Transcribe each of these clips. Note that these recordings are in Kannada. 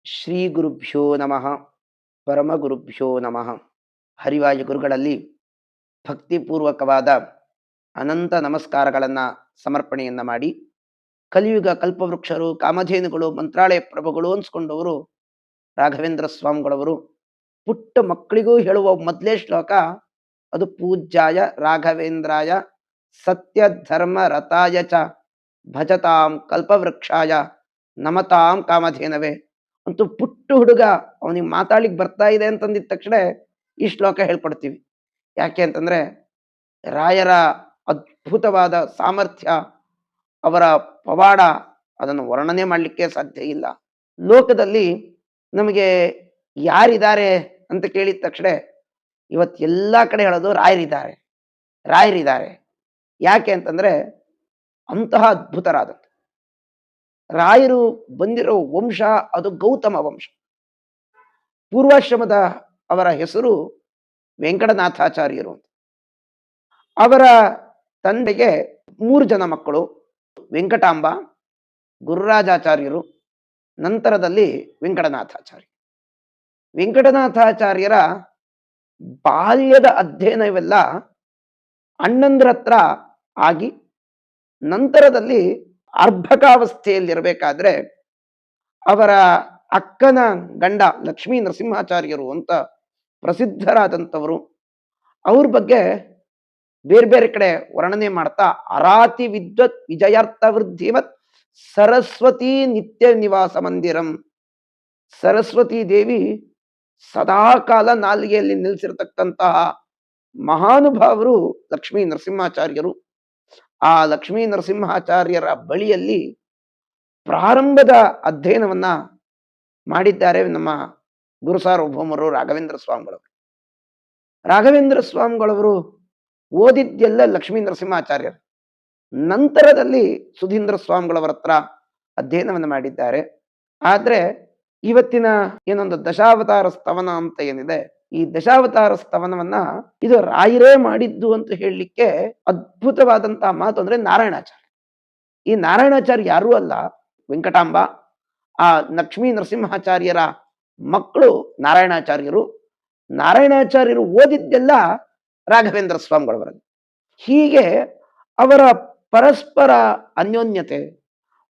ಶ್ರೀ ಗುರುಭ್ಯೋ ನಮಃ. ಪರಮ ಗುರುಭ್ಯೋ ನಮಃ. ಹರಿವಾಯು ಗುರುಗಳಲ್ಲಿ ಭಕ್ತಿಪೂರ್ವಕವಾದ ಅನಂತ ನಮಸ್ಕಾರಗಳನ್ನು ಸಮರ್ಪಣೆಯನ್ನ ಮಾಡಿ, ಕಲಿಯುಗ ಕಲ್ಪವೃಕ್ಷರು, ಕಾಮಧೇನುಗಳು, ಮಂತ್ರಾಲಯ ಪ್ರಭುಗಳು ಅನ್ಸ್ಕೊಂಡವರು ರಾಘವೇಂದ್ರ ಸ್ವಾಮಿಗಳವರು ಪುಟ್ಟ ಮಕ್ಕಳಿಗೂ ಹೇಳುವ ಮೊದಲೇ ಶ್ಲೋಕ ಅದು ಪೂಜ್ಯಾಯ ರಾಘವೇಂದ್ರಾಯ ಸತ್ಯ ಧರ್ಮ ರತಾಯ ಚ ಭಜತಾಂ ಕಲ್ಪವೃಕ್ಷಾಯ ನಮತಾಂ ಕಾಮಧೇನವೇ. ಅಂತೂ ಪುಟ್ಟ ಹುಡುಗ ಅವನಿಗೆ ಮಾತಾಡ್ಲಿಕ್ಕೆ ಬರ್ತಾ ಇದೆ ಅಂತಂದಿದ ತಕ್ಷಣ ಈ ಶ್ಲೋಕ ಹೇಳ್ಕೊಡ್ತೀವಿ. ಯಾಕೆ ಅಂತಂದ್ರೆ ರಾಯರ ಅದ್ಭುತವಾದ ಸಾಮರ್ಥ್ಯ, ಅವರ ಪವಾಡ, ಅದನ್ನು ವರ್ಣನೆ ಮಾಡಲಿಕ್ಕೆ ಸಾಧ್ಯ ಇಲ್ಲ. ಲೋಕದಲ್ಲಿ ನಮಗೆ ಯಾರಿದ್ದಾರೆ ಅಂತ ಕೇಳಿದ ತಕ್ಷಣ ಇವತ್ತು ಎಲ್ಲ ಕಡೆ ಹೇಳೋದು ರಾಯರಿದ್ದಾರೆ, ರಾಯರಿದ್ದಾರೆ. ಯಾಕೆ ಅಂತಂದ್ರೆ ಅಂತಹ ಅದ್ಭುತರಾದಂಥ ರಾಯರು ಬಂದಿರೋ ವಂಶ ಅದು ಗೌತಮ ವಂಶ. ಪೂರ್ವಾಶ್ರಮದ ಅವರ ಹೆಸರು ವೆಂಕಟನಾಥಾಚಾರ್ಯರು ಅಂತ. ಅವರ ತಂದೆಗೆ 3 ಜನ ಮಕ್ಕಳು, ವೆಂಕಟಾಂಬ, ಗುರುರಾಜಾಚಾರ್ಯರು, ನಂತರದಲ್ಲಿ ವೆಂಕಟನಾಥಾಚಾರ್ಯ. ವೆಂಕಟನಾಥಾಚಾರ್ಯರ ಬಾಲ್ಯದ ಅಧ್ಯಯನವೆಲ್ಲ ಅಣ್ಣಂದ್ರ ಹತ್ರ ಆಗಿ, ನಂತರದಲ್ಲಿ ಅರ್ಭಕಾವಸ್ಥೆಯಲ್ಲಿರಬೇಕಾದ್ರೆ ಅವರ ಅಕ್ಕನ ಗಂಡ ಲಕ್ಷ್ಮೀ ನರಸಿಂಹಾಚಾರ್ಯರು ಅಂತ ಪ್ರಸಿದ್ಧರಾದಂಥವರು, ಅವ್ರ ಬಗ್ಗೆ ಬೇರೆ ಬೇರೆ ಕಡೆ ವರ್ಣನೆ ಮಾಡ್ತಾ ಅರಾತಿ ವಿದ್ವತ್ ವಿಜಯಾರ್ಥ ವೃದ್ಧಿಮತ್ ಸರಸ್ವತಿ ನಿತ್ಯ ನಿವಾಸ ಮಂದಿರಂ. ಸರಸ್ವತಿ ದೇವಿ ಸದಾಕಾಲ ನಾಲಿಗೆಯಲ್ಲಿ ನಿಲ್ಲಿಸಿರ್ತಕ್ಕಂತಹ ಮಹಾನುಭಾವರು ಲಕ್ಷ್ಮೀ ನರಸಿಂಹಾಚಾರ್ಯರು. ಆ ಲಕ್ಷ್ಮೀ ನರಸಿಂಹಾಚಾರ್ಯರ ಬಳಿಯಲ್ಲಿ ಪ್ರಾರಂಭದ ಅಧ್ಯಯನವನ್ನ ಮಾಡಿದ್ದಾರೆ ನಮ್ಮ ಗುರು ಸಾರ್ವಭೌಮರು ರಾಘವೇಂದ್ರ ಸ್ವಾಮಿಗಳವರು. ರಾಘವೇಂದ್ರ ಸ್ವಾಮಿಗಳವರು ಓದಿದ್ದೆಲ್ಲ ಲಕ್ಷ್ಮೀ ನರಸಿಂಹಾಚಾರ್ಯರು. ನಂತರದಲ್ಲಿ ಸುಧೀಂದ್ರ ಸ್ವಾಮಿಗಳವರ ಹತ್ರ ಅಧ್ಯಯನವನ್ನು ಮಾಡಿದ್ದಾರೆ. ಆದ್ರೆ ಇವತ್ತಿನ ಏನೊಂದು ದಶಾವತಾರ ಸ್ತವನ ಅಂತ ಏನಿದೆ, ಈ ದಶಾವತಾರ ಸ್ತವನವನ್ನ ಇದು ರಾಯರೇ ಮಾಡಿದ್ದು ಅಂತ ಹೇಳಲಿಕ್ಕೆ ಅದ್ಭುತವಾದಂತಹ ಮಾತು ಅಂದ್ರೆ ನಾರಾಯಣಾಚಾರ್ಯ. ಈ ನಾರಾಯಣಾಚಾರ್ಯ ಯಾರೂ ಅಲ್ಲ, ವೆಂಕಟಾಂಬ, ಆ ಲಕ್ಷ್ಮೀ ನರಸಿಂಹಾಚಾರ್ಯರ ಮಕ್ಕಳು ನಾರಾಯಣಾಚಾರ್ಯರು. ನಾರಾಯಣಾಚಾರ್ಯರು ಓದಿದ್ದೆಲ್ಲ ರಾಘವೇಂದ್ರ ಸ್ವಾಮಿಗಳವರಲ್ಲಿ. ಹೀಗೆ ಅವರ ಪರಸ್ಪರ ಅನ್ಯೋನ್ಯತೆ,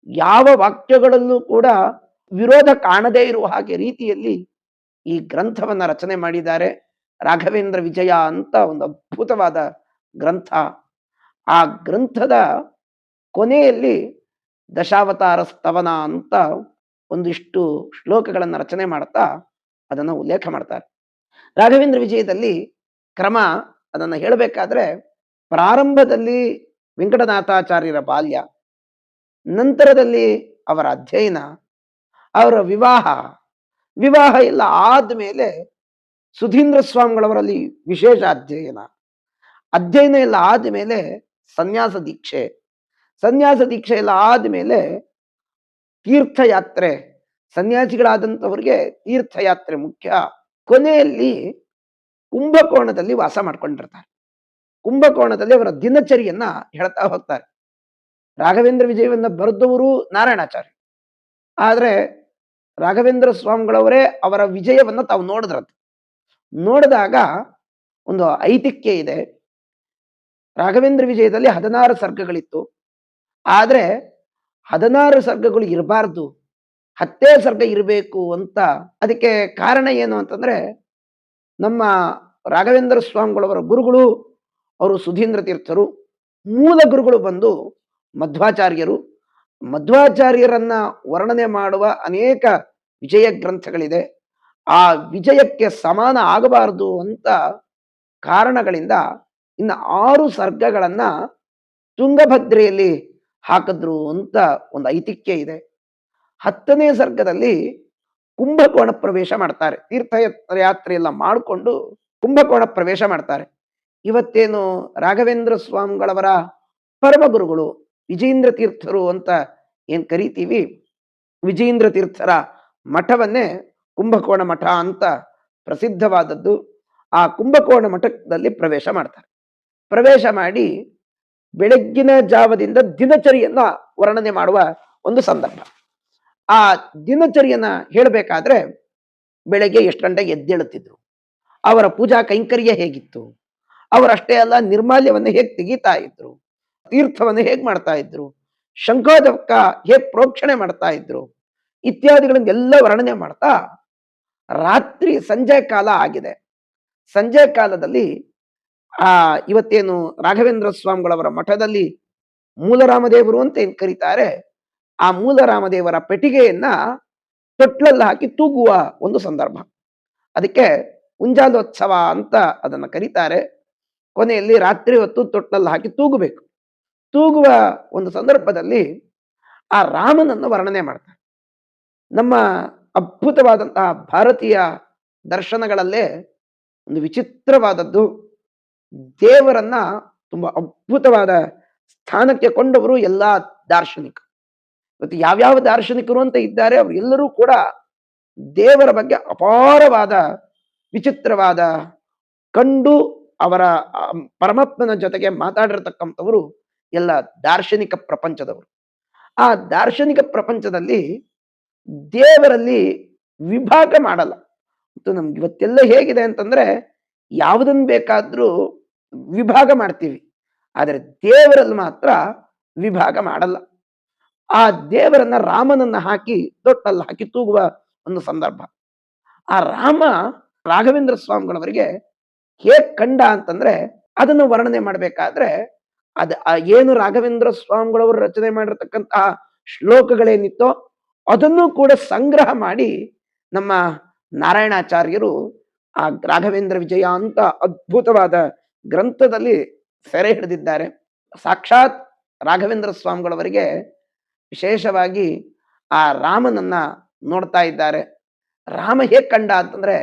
ಯಾವ ವಾಕ್ಯಗಳಲ್ಲೂ ಕೂಡ ವಿರೋಧ ಕಾಣದೇ ಇರುವ ಹಾಗೆ ರೀತಿಯಲ್ಲಿ ಈ ಗ್ರಂಥವನ್ನ ರಚನೆ ಮಾಡಿದ್ದಾರೆ. ರಾಘವೇಂದ್ರ ವಿಜಯ ಅಂತ ಒಂದು ಅದ್ಭುತವಾದ ಗ್ರಂಥ. ಆ ಗ್ರಂಥದ ಕೊನೆಯಲ್ಲಿ ದಶಾವತಾರ ಸ್ತವನ ಅಂತ ಒಂದಿಷ್ಟು ಶ್ಲೋಕಗಳನ್ನು ರಚನೆ ಮಾಡ್ತಾ ಅದನ್ನು ಉಲ್ಲೇಖ ಮಾಡ್ತಾರೆ. ರಾಘವೇಂದ್ರ ವಿಜಯದಲ್ಲಿ ಕ್ರಮ ಅದನ್ನು ಹೇಳಬೇಕಾದ್ರೆ ಪ್ರಾರಂಭದಲ್ಲಿ ವೆಂಕಟನಾಥಾಚಾರ್ಯರ ಬಾಲ್ಯ, ನಂತರದಲ್ಲಿ ಅವರ ಅಧ್ಯಯನ, ಅವರ ವಿವಾಹ ಎಲ್ಲ ಆದ್ಮೇಲೆ ಸುಧೀಂದ್ರ ಸ್ವಾಮಿಗಳವರಲ್ಲಿ ವಿಶೇಷ ಅಧ್ಯಯನ ಎಲ್ಲ ಆದ್ಮೇಲೆ ಸನ್ಯಾಸ ದೀಕ್ಷೆ ಎಲ್ಲ ಆದ್ಮೇಲೆ ತೀರ್ಥಯಾತ್ರೆ, ಸನ್ಯಾಸಿಗಳಾದಂಥವ್ರಿಗೆ ತೀರ್ಥಯಾತ್ರೆ ಮುಖ್ಯ. ಕೊನೆಯಲ್ಲಿ ಕುಂಭಕೋಣದಲ್ಲಿ ವಾಸ ಮಾಡ್ಕೊಂಡಿರ್ತಾರೆ. ಕುಂಭಕೋಣದಲ್ಲಿ ಅವರ ದಿನಚರಿಯನ್ನ ಹೇಳ್ತಾ ಹೋಗ್ತಾರೆ. ರಾಘವೇಂದ್ರ ವಿಜಯವನ್ನ ಬರೆದವರು ನಾರಾಯಣಾಚಾರ್ಯ, ಆದ್ರೆ ರಾಘವೇಂದ್ರ ಸ್ವಾಮಿಗಳವರೇ ಅವರ ವಿಜಯವನ್ನ ತಾವು ನೋಡಿದಾಗ ಒಂದು ಐತಿಹ್ಯ ಇದೆ. ರಾಘವೇಂದ್ರ ವಿಜಯದಲ್ಲಿ 16 ಸರ್ಗಗಳಿತ್ತು. ಆದ್ರೆ 16 ಸರ್ಗಗಳು ಇರಬಾರ್ದು, 10 ಸರ್ಗ ಇರಬೇಕು ಅಂತ. ಅದಕ್ಕೆ ಕಾರಣ ಏನು ಅಂತಂದ್ರೆ, ನಮ್ಮ ರಾಘವೇಂದ್ರ ಸ್ವಾಮಿಗಳವರ ಗುರುಗಳು ಅವರು ಸುಧೀಂದ್ರ ತೀರ್ಥರು, ಮೂಲ ಗುರುಗಳು ಬಂದು ಮಧ್ವಾಚಾರ್ಯರು. ಮಧ್ವಾಚಾರ್ಯರನ್ನ ವರ್ಣನೆ ಮಾಡುವ ಅನೇಕ ವಿಜಯ ಗ್ರಂಥಗಳಿದೆ. ಆ ವಿಜಯಕ್ಕೆ ಸಮಾನ ಆಗಬಾರದು ಅಂತ ಕಾರಣಗಳಿಂದ ಇನ್ನು 6 ಸರ್ಗಗಳನ್ನ ತುಂಗಭದ್ರೆಯಲ್ಲಿ ಹಾಕಿದ್ರು ಅಂತ ಒಂದು ಐತಿಹ್ಯ ಇದೆ. 10ನೇ ಸರ್ಗದಲ್ಲಿ ಕುಂಭಕೋಣ ಪ್ರವೇಶ ಮಾಡ್ತಾರೆ. ತೀರ್ಥಯಾತ್ರೆ ಎಲ್ಲ ಮಾಡಿಕೊಂಡು ಕುಂಭಕೋಣ ಪ್ರವೇಶ ಮಾಡ್ತಾರೆ. ಇವತ್ತೇನು ರಾಘವೇಂದ್ರ ಸ್ವಾಮಿಗಳವರ ಪರಮ ಗುರುಗಳು ವಿಜೇಂದ್ರ ತೀರ್ಥರು ಅಂತ ಏನ್ ಕರಿತೀವಿ, ವಿಜೇಂದ್ರ ತೀರ್ಥರ ಮಠವನ್ನೇ ಕುಂಭಕೋಣ ಮಠ ಅಂತ ಪ್ರಸಿದ್ಧವಾದದ್ದು. ಆ ಕುಂಭಕೋಣ ಮಠದಲ್ಲಿ ಪ್ರವೇಶ ಮಾಡ್ತಾರೆ. ಪ್ರವೇಶ ಮಾಡಿ ಬೆಳಗ್ಗಿನ ಜಾವದಿಂದ ದಿನಚರಿಯನ್ನ ವರ್ಣನೆ ಮಾಡುವ ಒಂದು ಸಂದರ್ಭ. ಆ ದಿನಚರಿಯನ್ನ ಹೇಳಬೇಕಾದ್ರೆ ಬೆಳಗ್ಗೆ ಎಷ್ಟು ಗಂಟೆಗೆ ಎದ್ದೇಳುತ್ತಿದ್ರು, ಅವರ ಪೂಜಾ ಕೈಂಕರ್ಯ ಹೇಗಿತ್ತು, ಅವರಷ್ಟೇ ಅಲ್ಲ ನಿರ್ಮಾಲ್ಯವನ್ನು ಹೇಗೆ ತೆಗಿತಾ ಇದ್ರು, ತೀರ್ಥವನ್ನು ಹೇಗ್ ಮಾಡ್ತಾ ಇದ್ರು, ಶಂಖೋದಕ ಹೇಗ್ ಪ್ರೋಕ್ಷಣೆ ಮಾಡ್ತಾ ಇದ್ರು, ಇತ್ಯಾದಿಗಳನ್ನೆಲ್ಲ ವರ್ಣನೆ ಮಾಡ್ತಾ ರಾತ್ರಿ ಸಂಜೆ ಕಾಲ ಆಗಿದೆ. ಸಂಜೆ ಕಾಲದಲ್ಲಿ ಆ ಇವತ್ತೇನು ರಾಘವೇಂದ್ರ ಸ್ವಾಮಿಗಳವರ ಮಠದಲ್ಲಿ ಮೂಲರಾಮದೇವರು ಅಂತ ಏನ್ ಕರೀತಾರೆ, ಆ ಮೂಲರಾಮದೇವರ ಪೆಟ್ಟಿಗೆಯನ್ನ ತೊಟ್ಲಲ್ಲಿ ಹಾಕಿ ತೂಗುವ ಒಂದು ಸಂದರ್ಭ. ಅದಕ್ಕೆ ಉಂಜಾಲೋತ್ಸವ ಅಂತ ಅದನ್ನ ಕರೀತಾರೆ. ಕೊನೆಯಲ್ಲಿ ರಾತ್ರಿ ಹೊತ್ತು ತೊಟ್ಲಲ್ಲಿ ಹಾಕಿ ತೂಗಬೇಕು. ತೂಗುವ ಒಂದು ಸಂದರ್ಭದಲ್ಲಿ ಆ ರಾಮನನ್ನು ವರ್ಣನೆ ಮಾಡ್ತಾರೆ. ನಮ್ಮ ಅದ್ಭುತವಾದಂತಹ ಭಾರತೀಯ ದರ್ಶನಗಳಲ್ಲೇ ಒಂದು ವಿಚಿತ್ರವಾದದ್ದು, ದೇವರನ್ನ ತುಂಬಾ ಅದ್ಭುತವಾದ ಸ್ಥಾನಕ್ಕೆ ಕೊಂಡವರು ಎಲ್ಲಾ ದಾರ್ಶನಿಕರು. ಇವತ್ತು ಯಾವ್ಯಾವ ದಾರ್ಶನಿಕರು ಅಂತ ಇದ್ದಾರೆ ಅವರೆಲ್ಲರೂ ಕೂಡ ದೇವರ ಬಗ್ಗೆ ಅಪಾರವಾದ ವಿಚಿತ್ರವಾದ ಕಂಡು ಅವರ ಪರಮಾತ್ಮನ ಜೊತೆಗೆ ಮಾತಾಡಿರ್ತಕ್ಕಂಥವರು ಎಲ್ಲ ದಾರ್ಶನಿಕ ಪ್ರಪಂಚದವರು. ಆ ದಾರ್ಶನಿಕ ಪ್ರಪಂಚದಲ್ಲಿ ದೇವರಲ್ಲಿ ವಿಭಾಗ ಮಾಡಲ್ಲ. ಮತ್ತು ನಮ್ಗೆ ಇವತ್ತೆಲ್ಲ ಹೇಗಿದೆ ಅಂತಂದ್ರೆ ಯಾವುದನ್ನ ಬೇಕಾದ್ರೂ ವಿಭಾಗ ಮಾಡ್ತೀವಿ, ಆದರೆ ದೇವರಲ್ಲಿ ಮಾತ್ರ ವಿಭಾಗ ಮಾಡಲ್ಲ. ಆ ದೇವರನ್ನ ರಾಮನನ್ನ ಹಾಕಿ ತೊಟ್ಟಲ್ಲಿ ಹಾಕಿ ತೂಗುವ ಒಂದು ಸಂದರ್ಭ. ಆ ರಾಮ ರಾಘವೇಂದ್ರ ಸ್ವಾಮಿಗಳವರಿಗೆ ಹೇಗ್ ಕಂಡ ಅಂತಂದ್ರೆ ಅದನ್ನು ವರ್ಣನೆ ಮಾಡ್ಬೇಕಾದ್ರೆ ಏನು ರಾಘವೇಂದ್ರ ಸ್ವಾಮಿಗಳವರು ರಚನೆ ಮಾಡಿರ್ತಕ್ಕಂತಹ ಶ್ಲೋಕಗಳೇನಿತ್ತೋ ಅದನ್ನು ಕೂಡ ಸಂಗ್ರಹ ಮಾಡಿ ನಮ್ಮ ನಾರಾಯಣಾಚಾರ್ಯರು ಆ ರಾಘವೇಂದ್ರ ವಿಜಯ ಅಂತ ಅದ್ಭುತವಾದ ಗ್ರಂಥದಲ್ಲಿ ಸೆರೆ ಹಿಡಿದಿದ್ದಾರೆ. ಸಾಕ್ಷಾತ್ ರಾಘವೇಂದ್ರ ಸ್ವಾಮಿಗಳವರಿಗೆ ವಿಶೇಷವಾಗಿ ಆ ರಾಮನನ್ನ ನೋಡ್ತಾ ಇದ್ದಾರೆ. ರಾಮ ಹೇಗ್ ಕಂಡ ಅಂತಂದ್ರೆ